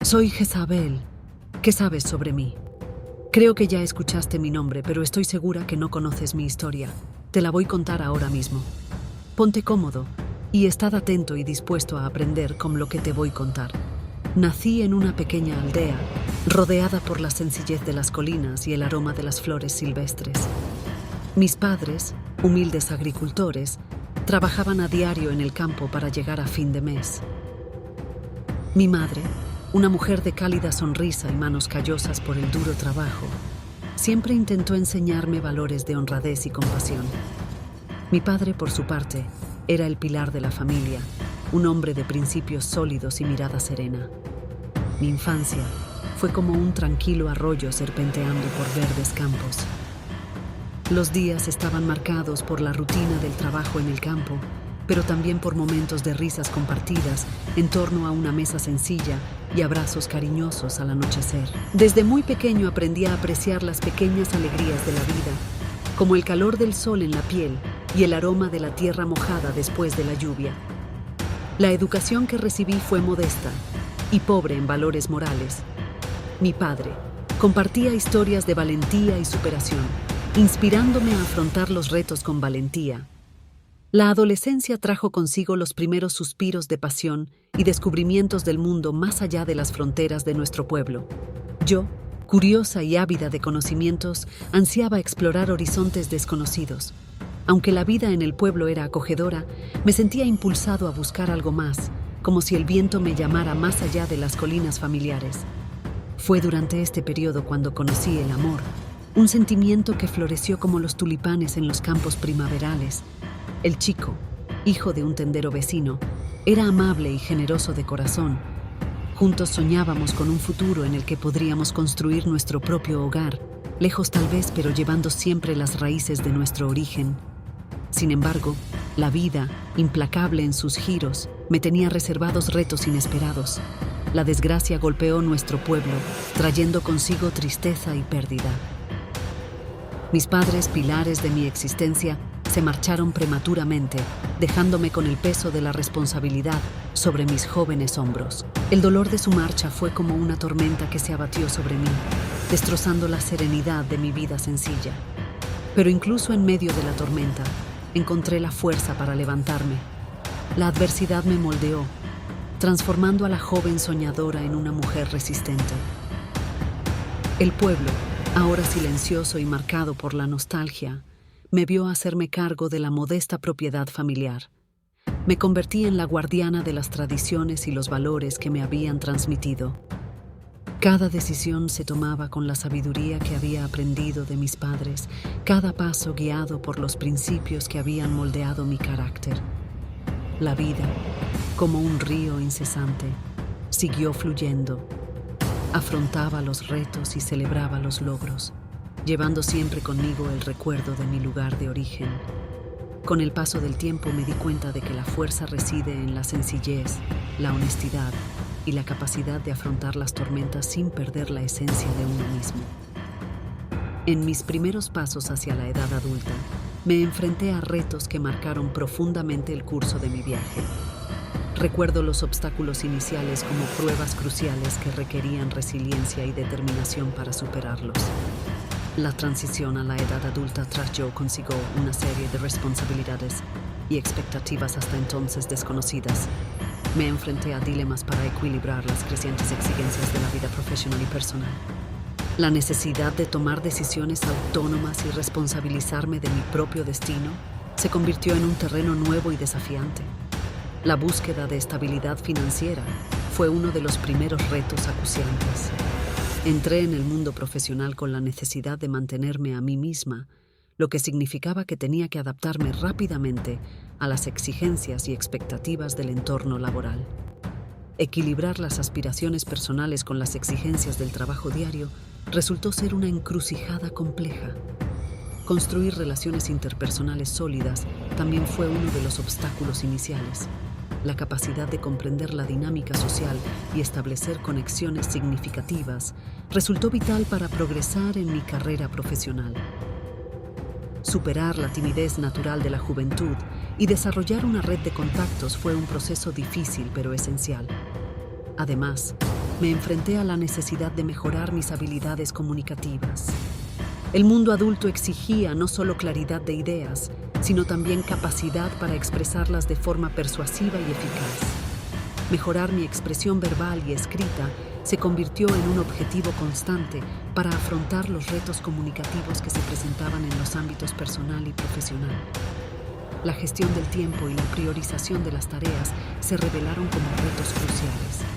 Soy Jezabel. ¿Qué sabes sobre mí? Creo que ya escuchaste mi nombre, pero estoy segura que no conoces mi historia. Te la voy a contar ahora mismo. Ponte cómodo y estad atento y dispuesto a aprender con lo que te voy a contar. Nací en una pequeña aldea, rodeada por la sencillez de las colinas y el aroma de las flores silvestres. Mis padres, humildes agricultores, trabajaban a diario en el campo para llegar a fin de mes. Mi madre, una mujer de cálida sonrisa y manos callosas por el duro trabajo, siempre intentó enseñarme valores de honradez y compasión. Mi padre, por su parte, era el pilar de la familia, un hombre de principios sólidos y mirada serena. Mi infancia fue como un tranquilo arroyo serpenteando por verdes campos. Los días estaban marcados por la rutina del trabajo en el campo, pero también por momentos de risas compartidas en torno a una mesa sencilla y abrazos cariñosos al anochecer. Desde muy pequeño aprendí a apreciar las pequeñas alegrías de la vida, como el calor del sol en la piel y el aroma de la tierra mojada después de la lluvia. La educación que recibí fue modesta y pobre en valores morales. Mi padre compartía historias de valentía y superación, inspirándome a afrontar los retos con valentía. La adolescencia trajo consigo los primeros suspiros de pasión y descubrimientos del mundo más allá de las fronteras de nuestro pueblo. Yo, curiosa y ávida de conocimientos, ansiaba explorar horizontes desconocidos. Aunque la vida en el pueblo era acogedora, me sentía impulsado a buscar algo más, como si el viento me llamara más allá de las colinas familiares. Fue durante este periodo cuando conocí el amor, un sentimiento que floreció como los tulipanes en los campos primaverales. El chico, hijo de un tendero vecino, era amable y generoso de corazón. Juntos soñábamos con un futuro en el que podríamos construir nuestro propio hogar, lejos tal vez, pero llevando siempre las raíces de nuestro origen. Sin embargo, la vida, implacable en sus giros, me tenía reservados retos inesperados. La desgracia golpeó nuestro pueblo, trayendo consigo tristeza y pérdida. Mis padres, pilares de mi existencia, se marcharon prematuramente, dejándome con el peso de la responsabilidad sobre mis jóvenes hombros. El dolor de su marcha fue como una tormenta que se abatió sobre mí, destrozando la serenidad de mi vida sencilla. Pero incluso en medio de la tormenta, encontré la fuerza para levantarme. La adversidad me moldeó, transformando a la joven soñadora en una mujer resistente. El pueblo, ahora silencioso y marcado por la nostalgia, me vio hacerme cargo de la modesta propiedad familiar. Me convertí en la guardiana de las tradiciones y los valores que me habían transmitido. Cada decisión se tomaba con la sabiduría que había aprendido de mis padres, cada paso guiado por los principios que habían moldeado mi carácter. La vida, como un río incesante, siguió fluyendo. Afrontaba los retos y celebraba los logros, llevando siempre conmigo el recuerdo de mi lugar de origen. Con el paso del tiempo me di cuenta de que la fuerza reside en la sencillez, la honestidad y la capacidad de afrontar las tormentas sin perder la esencia de uno mismo. En mis primeros pasos hacia la edad adulta, me enfrenté a retos que marcaron profundamente el curso de mi viaje. Recuerdo los obstáculos iniciales como pruebas cruciales que requerían resiliencia y determinación para superarlos. La transición a la edad adulta trajo consigo una serie de responsabilidades y expectativas hasta entonces desconocidas. Me enfrenté a dilemas para equilibrar las crecientes exigencias de la vida profesional y personal. La necesidad de tomar decisiones autónomas y responsabilizarme de mi propio destino se convirtió en un terreno nuevo y desafiante. La búsqueda de estabilidad financiera fue uno de los primeros retos acuciantes. Entré en el mundo profesional con la necesidad de mantenerme a mí misma, lo que significaba que tenía que adaptarme rápidamente a las exigencias y expectativas del entorno laboral. Equilibrar las aspiraciones personales con las exigencias del trabajo diario resultó ser una encrucijada compleja. Construir relaciones interpersonales sólidas también fue uno de los obstáculos iniciales. La capacidad de comprender la dinámica social y establecer conexiones significativas resultó vital para progresar en mi carrera profesional. Superar la timidez natural de la juventud y desarrollar una red de contactos fue un proceso difícil pero esencial. Además, me enfrenté a la necesidad de mejorar mis habilidades comunicativas. El mundo adulto exigía no solo claridad de ideas, sino también capacidad para expresarlas de forma persuasiva y eficaz. Mejorar mi expresión verbal y escrita se convirtió en un objetivo constante para afrontar los retos comunicativos que se presentaban en los ámbitos personal y profesional. La gestión del tiempo y la priorización de las tareas se revelaron como retos cruciales.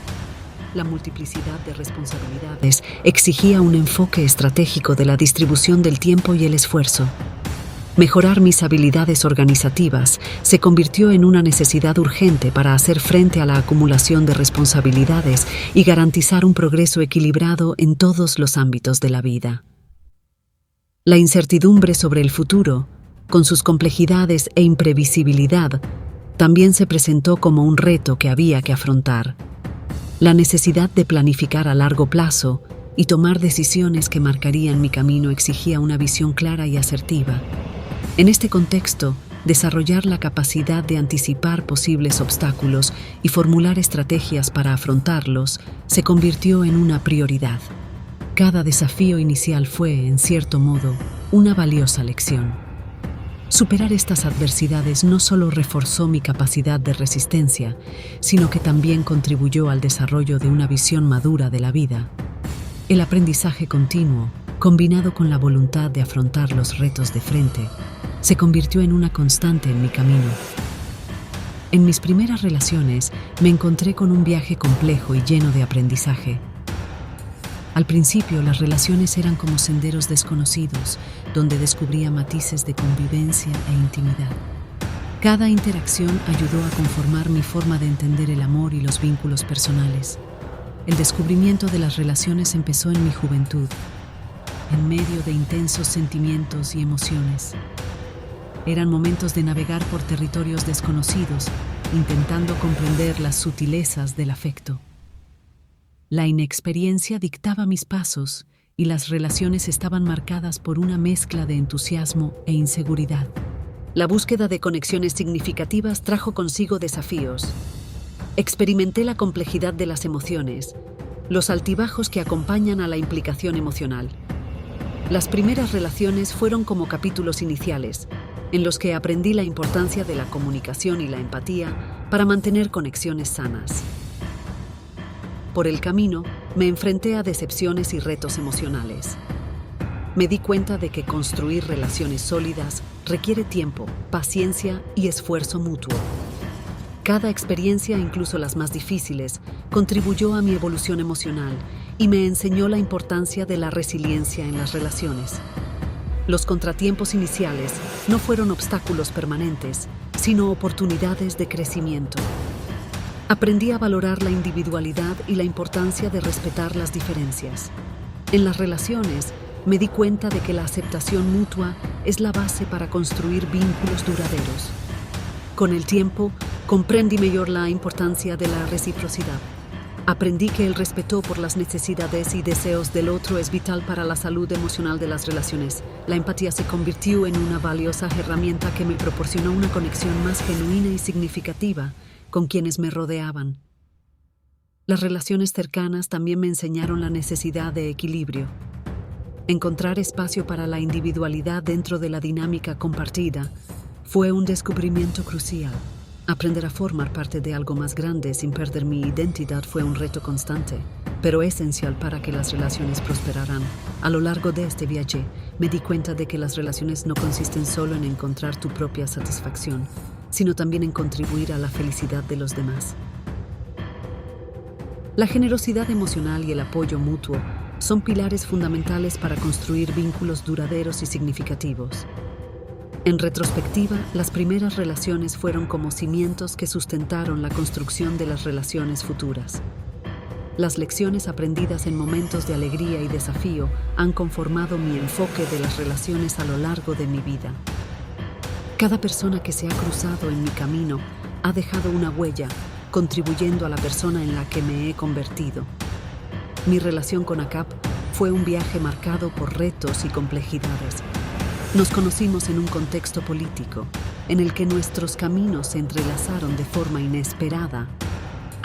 La multiplicidad de responsabilidades exigía un enfoque estratégico de la distribución del tiempo y el esfuerzo. Mejorar mis habilidades organizativas se convirtió en una necesidad urgente para hacer frente a la acumulación de responsabilidades y garantizar un progreso equilibrado en todos los ámbitos de la vida. La incertidumbre sobre el futuro, con sus complejidades e imprevisibilidad, también se presentó como un reto que había que afrontar. La necesidad de planificar a largo plazo y tomar decisiones que marcarían mi camino exigía una visión clara y asertiva. En este contexto, desarrollar la capacidad de anticipar posibles obstáculos y formular estrategias para afrontarlos se convirtió en una prioridad. Cada desafío inicial fue, en cierto modo, una valiosa lección. Superar estas adversidades no solo reforzó mi capacidad de resistencia, sino que también contribuyó al desarrollo de una visión madura de la vida. El aprendizaje continuo, combinado con la voluntad de afrontar los retos de frente, se convirtió en una constante en mi camino. En mis primeras relaciones me encontré con un viaje complejo y lleno de aprendizaje. Al principio, las relaciones eran como senderos desconocidos, donde descubría matices de convivencia e intimidad. Cada interacción ayudó a conformar mi forma de entender el amor y los vínculos personales. El descubrimiento de las relaciones empezó en mi juventud, en medio de intensos sentimientos y emociones. Eran momentos de navegar por territorios desconocidos, intentando comprender las sutilezas del afecto. La inexperiencia dictaba mis pasos y las relaciones estaban marcadas por una mezcla de entusiasmo e inseguridad. La búsqueda de conexiones significativas trajo consigo desafíos. Experimenté la complejidad de las emociones, los altibajos que acompañan a la implicación emocional. Las primeras relaciones fueron como capítulos iniciales, en los que aprendí la importancia de la comunicación y la empatía para mantener conexiones sanas. Por el camino, me enfrenté a decepciones y retos emocionales. Me di cuenta de que construir relaciones sólidas requiere tiempo, paciencia y esfuerzo mutuo. Cada experiencia, incluso las más difíciles, contribuyó a mi evolución emocional y me enseñó la importancia de la resiliencia en las relaciones. Los contratiempos iniciales no fueron obstáculos permanentes, sino oportunidades de crecimiento. Aprendí a valorar la individualidad y la importancia de respetar las diferencias. En las relaciones, me di cuenta de que la aceptación mutua es la base para construir vínculos duraderos. Con el tiempo, comprendí mejor la importancia de la reciprocidad. Aprendí que el respeto por las necesidades y deseos del otro es vital para la salud emocional de las relaciones. La empatía se convirtió en una valiosa herramienta que me proporcionó una conexión más genuina y significativa con quienes me rodeaban. Las relaciones cercanas también me enseñaron la necesidad de equilibrio. Encontrar espacio para la individualidad dentro de la dinámica compartida fue un descubrimiento crucial. Aprender a formar parte de algo más grande sin perder mi identidad fue un reto constante, pero esencial para que las relaciones prosperaran. A lo largo de este viaje, me di cuenta de que las relaciones no consisten solo en encontrar tu propia satisfacción, sino también en contribuir a la felicidad de los demás. La generosidad emocional y el apoyo mutuo son pilares fundamentales para construir vínculos duraderos y significativos. En retrospectiva, las primeras relaciones fueron como cimientos que sustentaron la construcción de las relaciones futuras. Las lecciones aprendidas en momentos de alegría y desafío han conformado mi enfoque de las relaciones a lo largo de mi vida. Cada persona que se ha cruzado en mi camino ha dejado una huella, contribuyendo a la persona en la que me he convertido. Mi relación con Akap fue un viaje marcado por retos y complejidades. Nos conocimos en un contexto político, en el que nuestros caminos se entrelazaron de forma inesperada.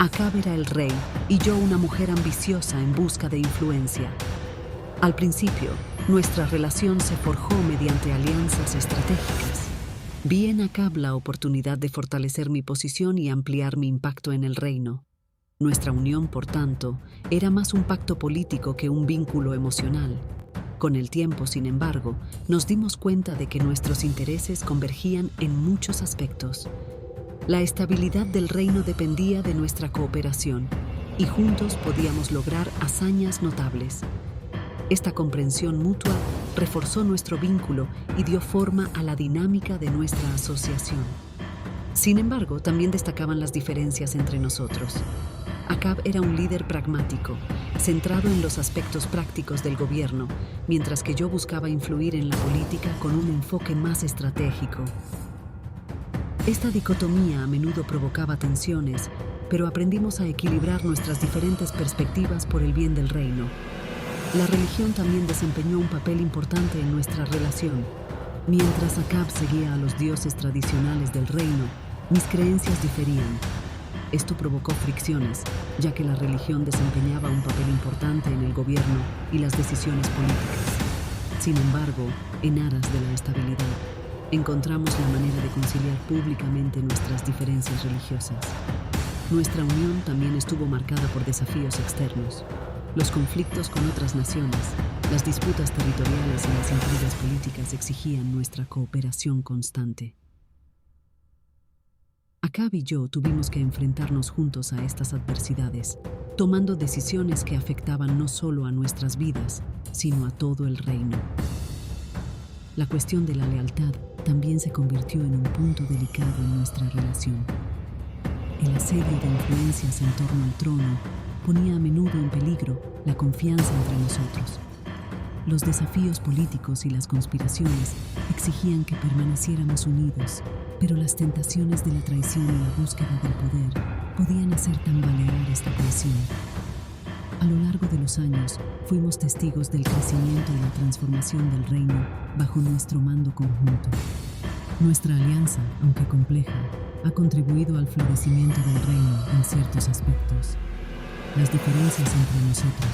Acab era el rey y yo una mujer ambiciosa en busca de influencia. Al principio, nuestra relación se forjó mediante alianzas estratégicas. Vi en Acab la oportunidad de fortalecer mi posición y ampliar mi impacto en el reino. Nuestra unión, por tanto, era más un pacto político que un vínculo emocional. Con el tiempo, sin embargo, nos dimos cuenta de que nuestros intereses convergían en muchos aspectos. La estabilidad del reino dependía de nuestra cooperación, y juntos podíamos lograr hazañas notables. Esta comprensión mutua reforzó nuestro vínculo y dio forma a la dinámica de nuestra asociación. Sin embargo, también destacaban las diferencias entre nosotros. Acab era un líder pragmático, centrado en los aspectos prácticos del gobierno, mientras que yo buscaba influir en la política con un enfoque más estratégico. Esta dicotomía a menudo provocaba tensiones, pero aprendimos a equilibrar nuestras diferentes perspectivas por el bien del reino. La religión también desempeñó un papel importante en nuestra relación. Mientras Acab seguía a los dioses tradicionales del reino, mis creencias diferían. Esto provocó fricciones, ya que la religión desempeñaba un papel importante en el gobierno y las decisiones políticas. Sin embargo, en aras de la estabilidad, encontramos la manera de conciliar públicamente nuestras diferencias religiosas. Nuestra unión también estuvo marcada por desafíos externos. Los conflictos con otras naciones, las disputas territoriales y las intrigas políticas exigían nuestra cooperación constante. Acab y yo tuvimos que enfrentarnos juntos a estas adversidades, tomando decisiones que afectaban no solo a nuestras vidas, sino a todo el reino. La cuestión de la lealtad también se convirtió en un punto delicado en nuestra relación. El asedio de influencias en torno al trono ponía a menudo en peligro la confianza entre nosotros. Los desafíos políticos y las conspiraciones exigían que permaneciéramos unidos, pero las tentaciones de la traición y la búsqueda del poder podían hacer tambalear esta cohesión. A lo largo de los años, fuimos testigos del crecimiento y la transformación del reino bajo nuestro mando conjunto. Nuestra alianza, aunque compleja, ha contribuido al florecimiento del reino en ciertos aspectos. Las diferencias entre nosotros,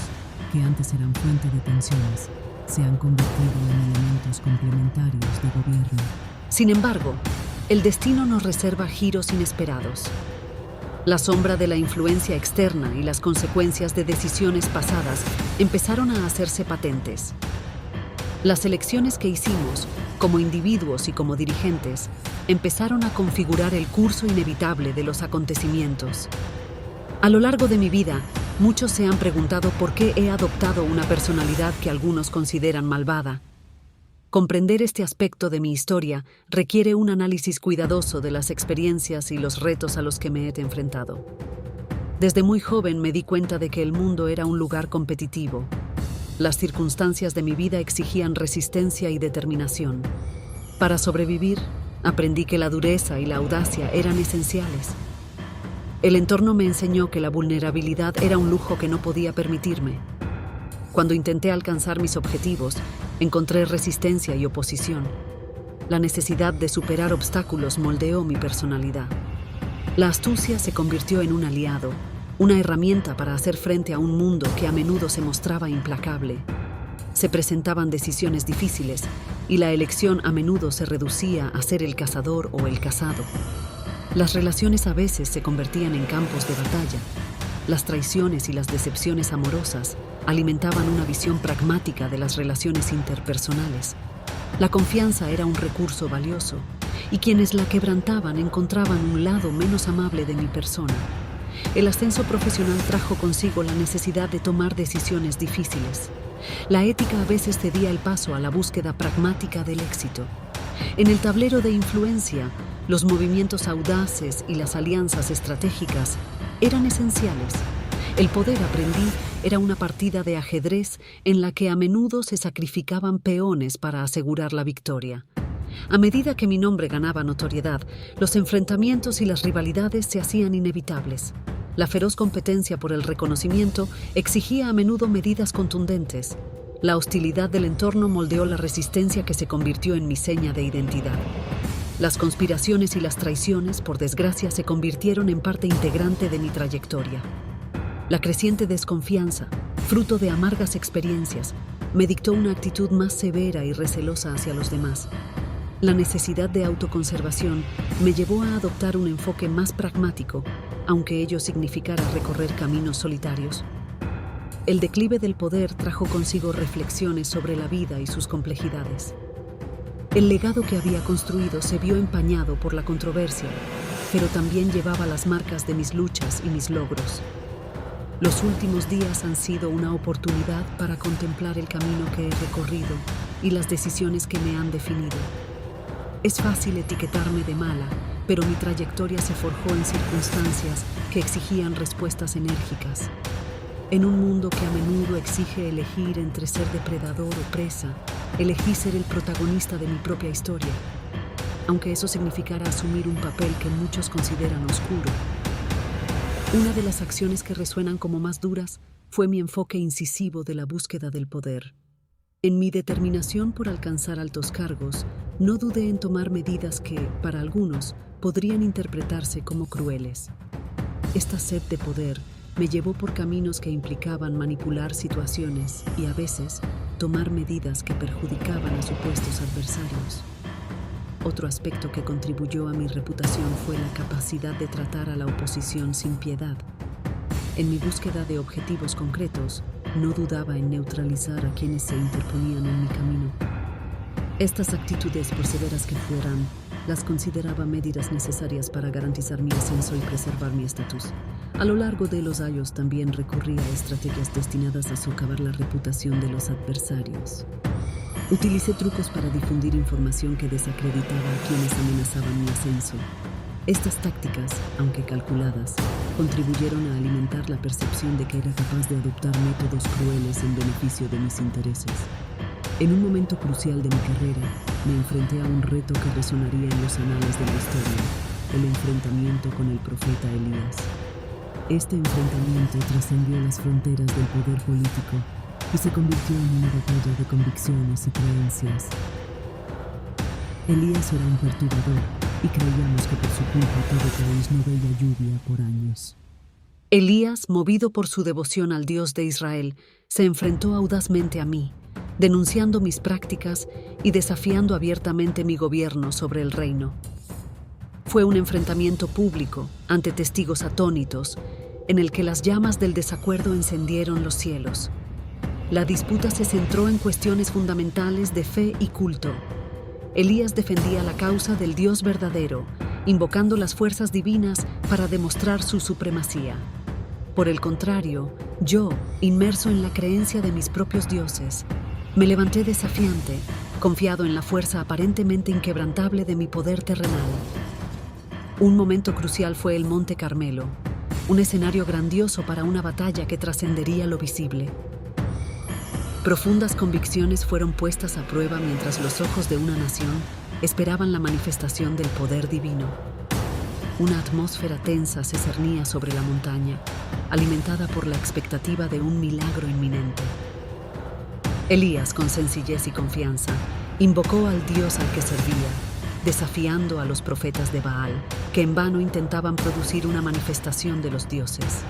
que antes eran fuente de tensiones, se han convertido en elementos complementarios de gobierno. Sin embargo, el destino nos reserva giros inesperados. La sombra de la influencia externa y las consecuencias de decisiones pasadas empezaron a hacerse patentes. Las elecciones que hicimos, como individuos y como dirigentes, empezaron a configurar el curso inevitable de los acontecimientos. A lo largo de mi vida, muchos se han preguntado por qué he adoptado una personalidad que algunos consideran malvada. Comprender este aspecto de mi historia requiere un análisis cuidadoso de las experiencias y los retos a los que me he enfrentado. Desde muy joven me di cuenta de que el mundo era un lugar competitivo. Las circunstancias de mi vida exigían resistencia y determinación. Para sobrevivir, aprendí que la dureza y la audacia eran esenciales. El entorno me enseñó que la vulnerabilidad era un lujo que no podía permitirme. Cuando intenté alcanzar mis objetivos, encontré resistencia y oposición. La necesidad de superar obstáculos moldeó mi personalidad. La astucia se convirtió en un aliado, una herramienta para hacer frente a un mundo que a menudo se mostraba implacable. Se presentaban decisiones difíciles y la elección a menudo se reducía a ser el cazador o el cazado. Las relaciones a veces se convertían en campos de batalla. Las traiciones y las decepciones amorosas alimentaban una visión pragmática de las relaciones interpersonales. La confianza era un recurso valioso, y quienes la quebrantaban encontraban un lado menos amable de mi persona. El ascenso profesional trajo consigo la necesidad de tomar decisiones difíciles. La ética a veces cedía el paso a la búsqueda pragmática del éxito. En el tablero de influencia, los movimientos audaces y las alianzas estratégicas eran esenciales. El poder, aprendí, era una partida de ajedrez en la que a menudo se sacrificaban peones para asegurar la victoria. A medida que mi nombre ganaba notoriedad, los enfrentamientos y las rivalidades se hacían inevitables. La feroz competencia por el reconocimiento exigía a menudo medidas contundentes. La hostilidad del entorno moldeó la resistencia que se convirtió en mi seña de identidad. Las conspiraciones y las traiciones, por desgracia, se convirtieron en parte integrante de mi trayectoria. La creciente desconfianza, fruto de amargas experiencias, me dictó una actitud más severa y recelosa hacia los demás. La necesidad de autoconservación me llevó a adoptar un enfoque más pragmático, aunque ello significara recorrer caminos solitarios. El declive del poder trajo consigo reflexiones sobre la vida y sus complejidades. El legado que había construido se vio empañado por la controversia, pero también llevaba las marcas de mis luchas y mis logros. Los últimos días han sido una oportunidad para contemplar el camino que he recorrido y las decisiones que me han definido. Es fácil etiquetarme de mala, pero mi trayectoria se forjó en circunstancias que exigían respuestas enérgicas. En un mundo que a menudo exige elegir entre ser depredador o presa, elegí ser el protagonista de mi propia historia, aunque eso significara asumir un papel que muchos consideran oscuro. Una de las acciones que resuenan como más duras fue mi enfoque incisivo de la búsqueda del poder. En mi determinación por alcanzar altos cargos, no dudé en tomar medidas que, para algunos, podrían interpretarse como crueles. Esta sed de poder me llevó por caminos que implicaban manipular situaciones y, a veces, tomar medidas que perjudicaban a supuestos adversarios. Otro aspecto que contribuyó a mi reputación fue la capacidad de tratar a la oposición sin piedad. En mi búsqueda de objetivos concretos, no dudaba en neutralizar a quienes se interponían en mi camino. Estas actitudes, por severas que fueran, las consideraba medidas necesarias para garantizar mi ascenso y preservar mi estatus. A lo largo de los años también recurrí a estrategias destinadas a socavar la reputación de los adversarios. Utilicé trucos para difundir información que desacreditaba a quienes amenazaban mi ascenso. Estas tácticas, aunque calculadas, contribuyeron a alimentar la percepción de que era capaz de adoptar métodos crueles en beneficio de mis intereses. En un momento crucial de mi carrera, me enfrenté a un reto que resonaría en los anales de la historia: el enfrentamiento con el profeta Elías. Este enfrentamiento trascendió las fronteras del poder político y se convirtió en una batalla de convicciones y creencias. Elías era un perturbador y creíamos que por su culpa todo el país no veía lluvia por años. Elías, movido por su devoción al Dios de Israel, se enfrentó audazmente a mí, denunciando mis prácticas y desafiando abiertamente mi gobierno sobre el reino. Fue un enfrentamiento público, ante testigos atónitos, en el que las llamas del desacuerdo encendieron los cielos. La disputa se centró en cuestiones fundamentales de fe y culto. Elías defendía la causa del Dios verdadero, invocando las fuerzas divinas para demostrar su supremacía. Por el contrario, yo, inmerso en la creencia de mis propios dioses, me levanté desafiante, confiado en la fuerza aparentemente inquebrantable de mi poder terrenal. Un momento crucial fue el Monte Carmelo, un escenario grandioso para una batalla que trascendería lo visible. Profundas convicciones fueron puestas a prueba mientras los ojos de una nación esperaban la manifestación del poder divino. Una atmósfera tensa se cernía sobre la montaña, alimentada por la expectativa de un milagro inminente. Elías, con sencillez y confianza, invocó al Dios al que servía, desafiando a los profetas de Baal, que en vano intentaban producir una manifestación de los dioses.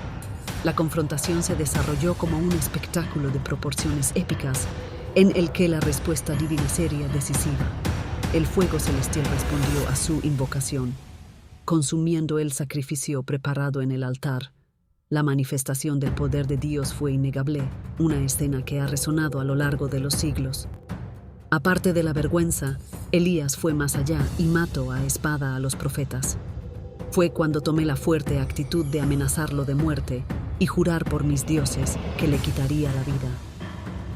La confrontación se desarrolló como un espectáculo de proporciones épicas, en el que la respuesta divina sería decisiva. El fuego celestial respondió a su invocación, consumiendo el sacrificio preparado en el altar. La manifestación del poder de Dios fue innegable, una escena que ha resonado a lo largo de los siglos. Aparte de la vergüenza, Elías fue más allá y mató a espada a los profetas. Fue cuando tomé la fuerte actitud de amenazarlo de muerte y jurar por mis dioses que le quitaría la vida.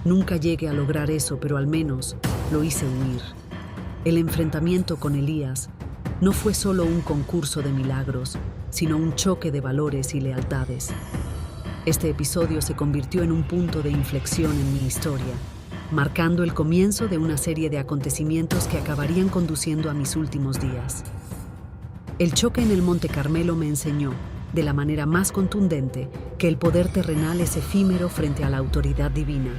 Nunca llegué a lograr eso, pero al menos lo hice huir. El enfrentamiento con Elías no fue solo un concurso de milagros, sino un choque de valores y lealtades. Este episodio se convirtió en un punto de inflexión en mi historia, marcando el comienzo de una serie de acontecimientos que acabarían conduciendo a mis últimos días. El choque en el Monte Carmelo me enseñó, de la manera más contundente, que el poder terrenal es efímero frente a la autoridad divina.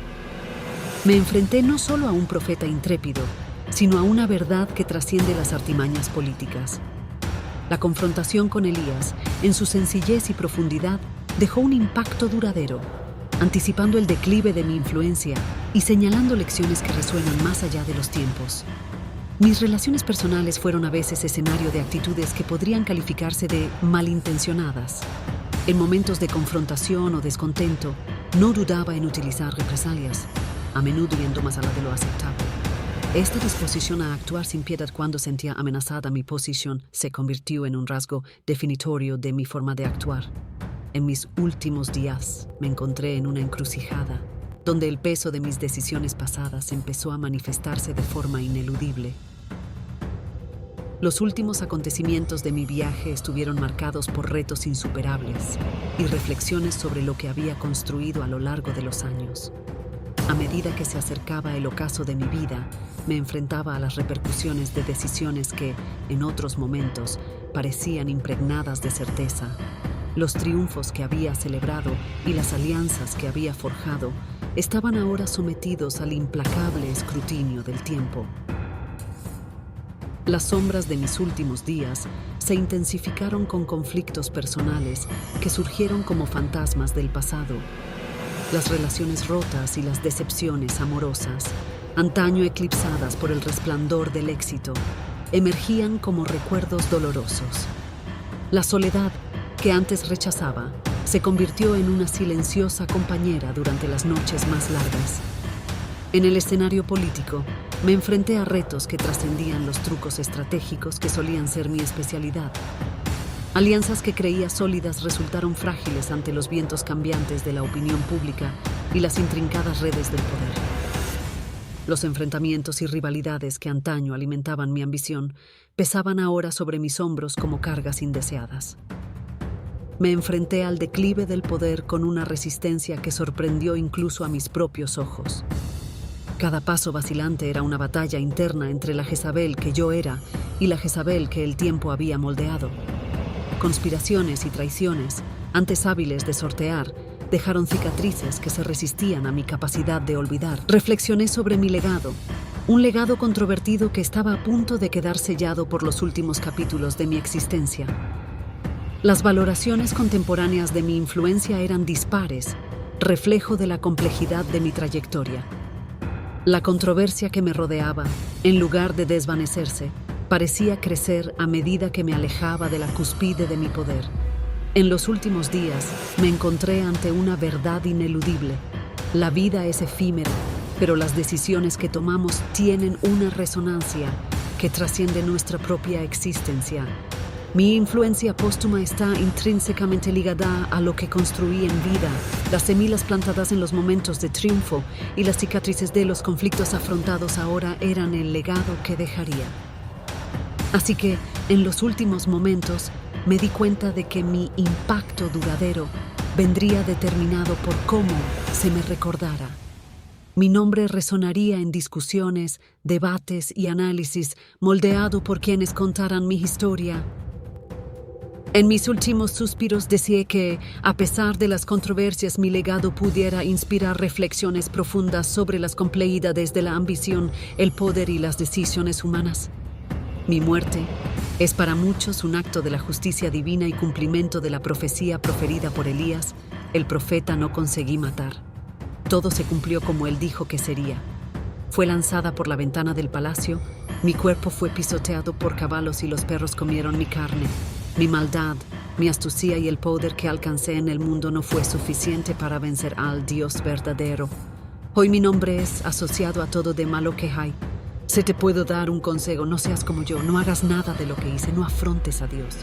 Me enfrenté no solo a un profeta intrépido, sino a una verdad que trasciende las artimañas políticas. La confrontación con Elías, en su sencillez y profundidad, dejó un impacto duradero, anticipando el declive de mi influencia y señalando lecciones que resuenan más allá de los tiempos. Mis relaciones personales fueron a veces escenario de actitudes que podrían calificarse de malintencionadas. En momentos de confrontación o descontento, no dudaba en utilizar represalias, a menudo yendo más allá de lo aceptable. Esta disposición a actuar sin piedad cuando sentía amenazada mi posición se convirtió en un rasgo definitorio de mi forma de actuar. En mis últimos días me encontré en una encrucijada, donde el peso de mis decisiones pasadas empezó a manifestarse de forma ineludible. Los últimos acontecimientos de mi viaje estuvieron marcados por retos insuperables y reflexiones sobre lo que había construido a lo largo de los años. A medida que se acercaba el ocaso de mi vida, me enfrentaba a las repercusiones de decisiones que, en otros momentos, parecían impregnadas de certeza. Los triunfos que había celebrado y las alianzas que había forjado estaban ahora sometidos al implacable escrutinio del tiempo. Las sombras de mis últimos días se intensificaron con conflictos personales que surgieron como fantasmas del pasado. Las relaciones rotas y las decepciones amorosas, antaño eclipsadas por el resplandor del éxito, emergían como recuerdos dolorosos. La soledad, que antes rechazaba, se convirtió en una silenciosa compañera durante las noches más largas. En el escenario político, me enfrenté a retos que trascendían los trucos estratégicos que solían ser mi especialidad. Alianzas que creía sólidas resultaron frágiles ante los vientos cambiantes de la opinión pública y las intrincadas redes del poder. Los enfrentamientos y rivalidades que antaño alimentaban mi ambición pesaban ahora sobre mis hombros como cargas indeseadas. Me enfrenté al declive del poder con una resistencia que sorprendió incluso a mis propios ojos. Cada paso vacilante era una batalla interna entre la Jezabel que yo era y la Jezabel que el tiempo había moldeado. Conspiraciones y traiciones, antes hábiles de sortear, dejaron cicatrices que se resistían a mi capacidad de olvidar. Reflexioné sobre mi legado, un legado controvertido que estaba a punto de quedar sellado por los últimos capítulos de mi existencia. Las valoraciones contemporáneas de mi influencia eran dispares, reflejo de la complejidad de mi trayectoria. La controversia que me rodeaba, en lugar de desvanecerse, parecía crecer a medida que me alejaba de la cúspide de mi poder. En los últimos días me encontré ante una verdad ineludible. La vida es efímera, pero las decisiones que tomamos tienen una resonancia que trasciende nuestra propia existencia. Mi influencia póstuma está intrínsecamente ligada a lo que construí en vida, las semillas plantadas en los momentos de triunfo y las cicatrices de los conflictos afrontados ahora eran el legado que dejaría. Así que, en los últimos momentos, me di cuenta de que mi impacto duradero vendría determinado por cómo se me recordara. Mi nombre resonaría en discusiones, debates y análisis, moldeado por quienes contaran mi historia. En mis últimos suspiros deseé que, a pesar de las controversias, mi legado pudiera inspirar reflexiones profundas sobre las complejidades de la ambición, el poder y las decisiones humanas. Mi muerte es para muchos un acto de la justicia divina y cumplimiento de la profecía proferida por Elías, el profeta no conseguí matar. Todo se cumplió como él dijo que sería. Fue lanzada por la ventana del palacio, mi cuerpo fue pisoteado por caballos y los perros comieron mi carne. Mi maldad, mi astucia y el poder que alcancé en el mundo no fue suficiente para vencer al Dios verdadero. Hoy mi nombre es asociado a todo de malo que hay. Se te puedo dar un consejo, no seas como yo, no hagas nada de lo que hice, no afrontes a Dios.